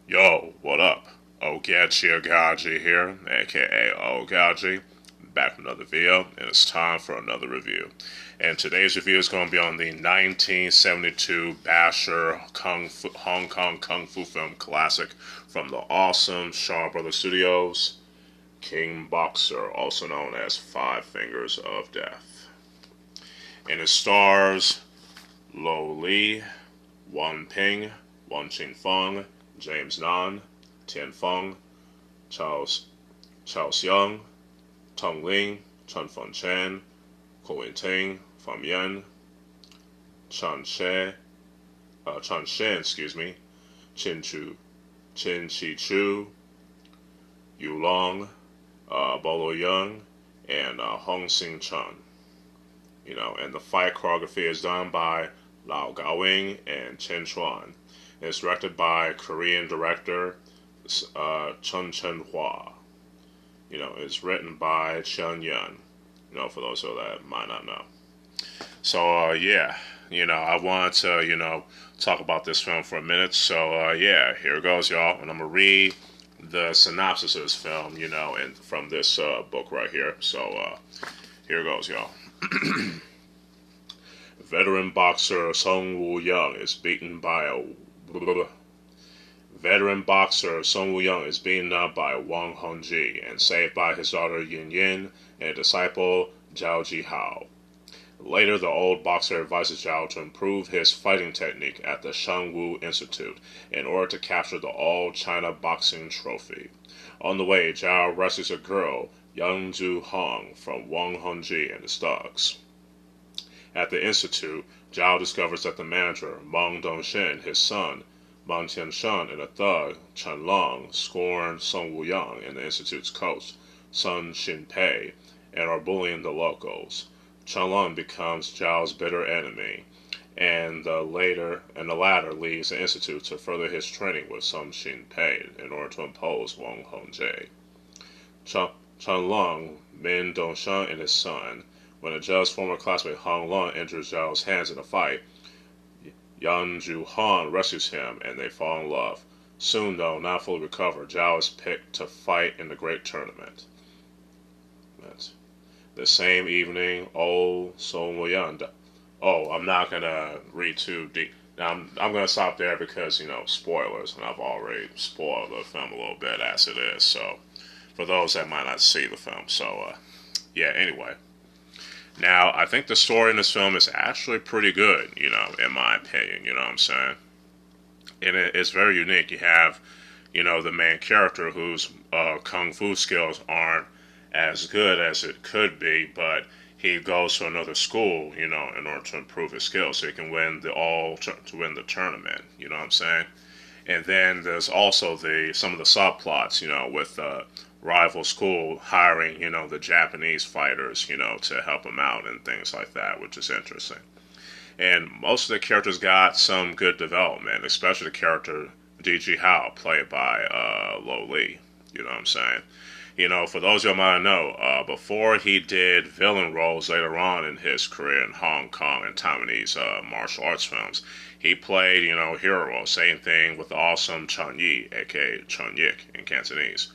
Yo, what up? Ogechi Aghaji here, aka Oaghaji, back with another video, and it's time for another review. And today's review is going to be on the 1972 Basher Hong Kong Kung Fu film classic from the awesome Shaw Brothers Studios, King Boxer, also known as Five Fingers of Death. And it stars Lieh, Wang Ping, Chin-Feng, James Nan, Tien-Feng, Chao Xiang, Tong Ling, Chun-Feng Chen, Kuo Ting, Fam Yen, Chan Shen, Chin Chi Chu, Yu Long, Bolo Young, and Hong Sing Chun. And the fight choreography is done by Lao Gao-wing and Chen-Chuan. It's directed by Korean director Chang-Hwa. It's written by Cheun. For those that might not know. So, I want to, talk about this film for a minute. So, here it goes, y'all. And I'm going to read the synopsis of this film, and from this book right here. So, here it goes, y'all. Veteran boxer Song Woo-young is beaten by Veteran boxer Song Woo-young is beaten up by Wang Hongji and saved by his daughter Yin Yin and disciple Zhao Jihao. Later, the old boxer advises Zhao to improve his fighting technique at the Shangwu Institute in order to capture the All-China Boxing Trophy. On the way, Zhao rescues a girl, Yang Zhu Hong, from Wang Hongji and his thugs. At the Institute, Zhao discovers that the manager, Meng Dongshin, his son, Meng Tianshan, and a thug, Chen Long, scorn Song Woo-young and the Institute's coach, Sun Shin-pei, and are bullying the locals. Chen Long becomes Zhao's bitter enemy, and the latter leaves the Institute to further his training with Sun Shin-pei in order to impose Wang Hongji. Chen Long, Min Dongshan, and his son. When a Zhao's former classmate Hong Lun enters Zhao's hands in a fight, Yang Zhu Han rescues him and they fall in love. Soon, though not fully recovered, Zhao is picked to fight in the great tournament. The same evening, Song Woo-young. I'm not gonna read too deep. Now, I'm gonna stop there because spoilers, and I've already spoiled the film a little bit as it is. So, for those that might not see the film, anyway. Now, I think the story in this film is actually pretty good, in my opinion, you know what I'm saying? And it's very unique. You have, the main character whose kung fu skills aren't as good as it could be, but he goes to another school, in order to improve his skills so he can win to win the tournament, you know what I'm saying? And then there's also some of the subplots, with rival school hiring, the Japanese fighters, to help them out and things like that, which is interesting. And most of the characters got some good development, especially the character D.G. Hao, played by Lieh, you know what I'm saying? For those of you who might know, before he did villain roles later on in his career in Hong Kong and Taiwanese martial arts films, he played, hero roles. Same thing with the awesome Chun Yi, aka Chun Yik in Cantonese.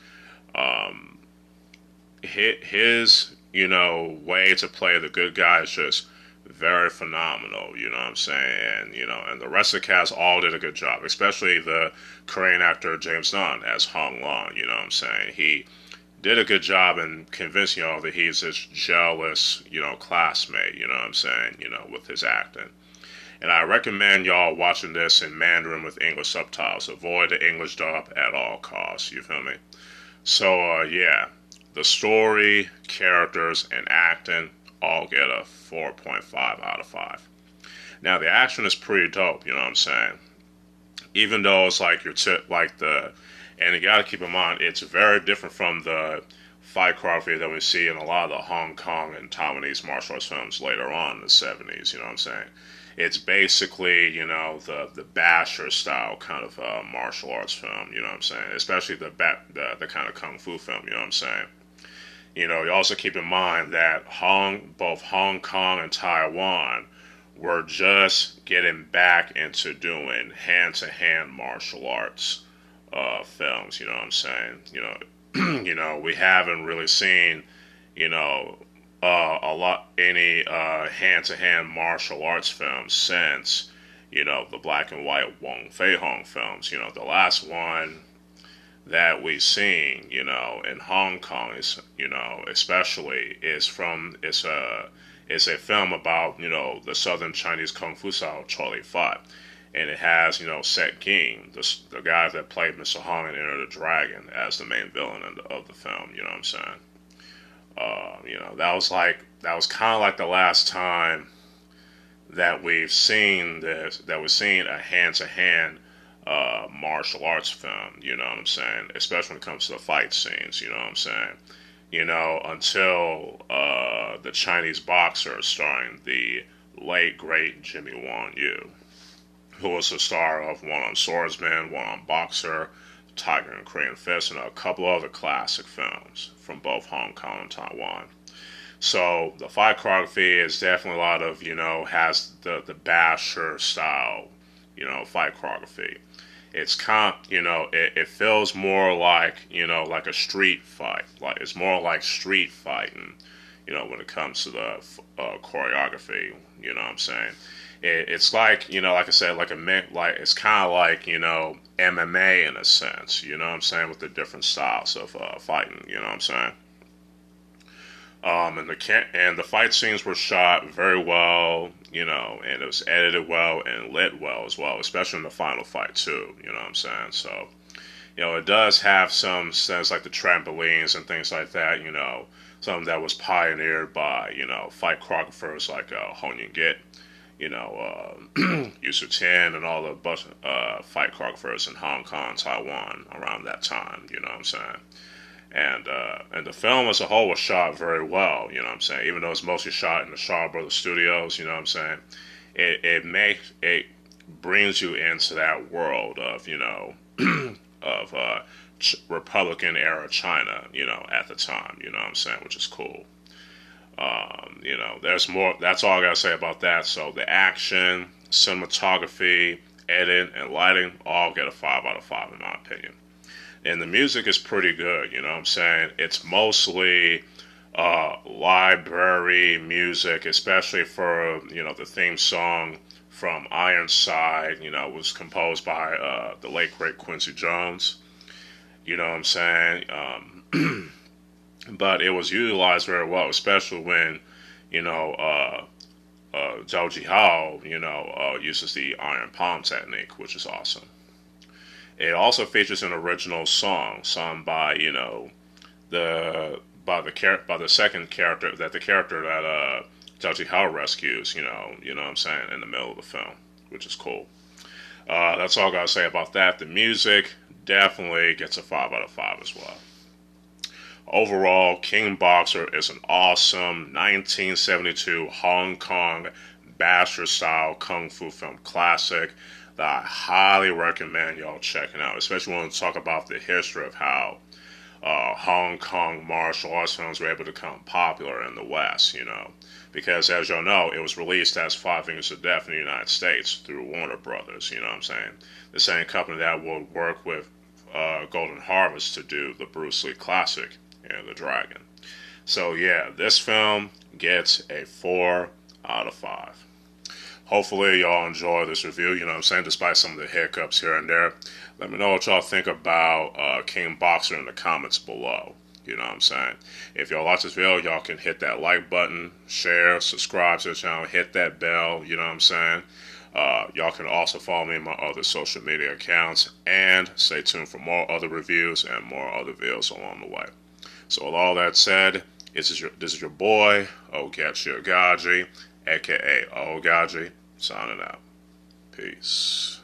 His way to play the good guy is just very phenomenal, you know what I'm saying? And the rest of the cast all did a good job, especially the Korean actor James Nan as Hong Long, you know what I'm saying? He did a good job in convincing y'all that he's this jealous, classmate, you know what I'm saying, with his acting. And I recommend y'all watching this in Mandarin with English subtitles. Avoid the English dub at all costs, you feel me? So, the story, characters, and acting all get a 4.5 out of 5. Now, the action is pretty dope, you know what I'm saying? Even though it's like and you gotta keep in mind, it's very different from the fight choreography that we see in a lot of the Hong Kong and Taiwanese martial arts films later on in the 70s, you know what I'm saying? It's basically, the basher style kind of martial arts film, you know what I'm saying? Especially the kind of kung fu film, you know what I'm saying? You also keep in mind that both Hong Kong and Taiwan were just getting back into doing hand-to-hand martial arts films. You know what I'm saying? We haven't really seen, a lot any hand-to-hand martial arts films since, the black and white Wang Fei-hong films. The last one that we've seen, in Hong Kong is, especially it's a film about, the Southern Chinese Kung Fu style Choreography. And it has, Set Ging, the guy that played Mr. Hong in Enter the Dragon, as the main villain of the film. You know what I'm saying? That was kind of like the last time that we've seen a hand-to-hand martial arts film. You know what I'm saying? Especially when it comes to the fight scenes. You know what I'm saying? Until the Chinese boxer starring the late great Jimmy Won Yu, who was the star of One on Swordsman, One on Boxer, Tiger and Korean Fist, and a couple other classic films from both Hong Kong and Taiwan. So the fight choreography is definitely a lot of, has the basher style, fight choreography. It's it feels more like, like a street fight. Like it's more like street fighting, when it comes to the choreography. You know what I'm saying? It's like, like I said, it's kind of like, MMA in a sense, you know what I'm saying, with the different styles of fighting, you know what I'm saying. And the fight scenes were shot very well, and it was edited well and lit well as well, especially in the final fight too, you know what I'm saying. So, it does have some sense like the trampolines and things like that, something that was pioneered by, fight choreographers like Hong Yun-git, Tien and all the fight choreographers in Hong Kong, Taiwan around that time, you know what I'm saying? And the film as a whole was shot very well, you know what I'm saying? Even though it's mostly shot in the Shaw Brothers Studios, you know what I'm saying? It brings you into that world of, of Republican era China, at the time, you know what I'm saying? Which is cool. There's more. That's all I gotta say about that. So the action, cinematography, edit, and lighting all get a 5 out of 5 in my opinion. And the music is pretty good. You know what I'm saying? It's mostly library music, especially for the theme song from Ironside. Was composed by the late great Quincy Jones. You know what I'm saying? But it was utilized very well, especially when, Zhao Jihao, uses the iron palm technique, which is awesome. It also features an original song sung by, by the second character that Zhao Jihao rescues, you know what I'm saying, in the middle of the film, which is cool. That's all I gotta say about that. The music definitely gets a 5 out of 5 as well. Overall, King Boxer is an awesome 1972 Hong Kong basher-style kung fu film classic that I highly recommend y'all checking out, especially when we talk about the history of how Hong Kong martial arts films were able to become popular in the West, Because, as y'all know, it was released as Five Fingers of Death in the United States through Warner Brothers, you know what I'm saying? The same company that would work with Golden Harvest to do the Bruce Lee classic, the Dragon. So yeah, this film gets a 4 out of 5. Hopefully y'all enjoy this review, you know what I'm saying, despite some of the hiccups here and there. Let me know what y'all think about King Boxer in the comments below. You know what I'm saying? If y'all like this video, y'all can hit that like button, share, subscribe to the channel, hit that bell, you know what I'm saying? Y'all can also follow me on my other social media accounts, and stay tuned for more other reviews and more other videos along the way. So with all that said, this is your boy, Ogechi Aghaji, aka Oaghaji, signing out. Peace.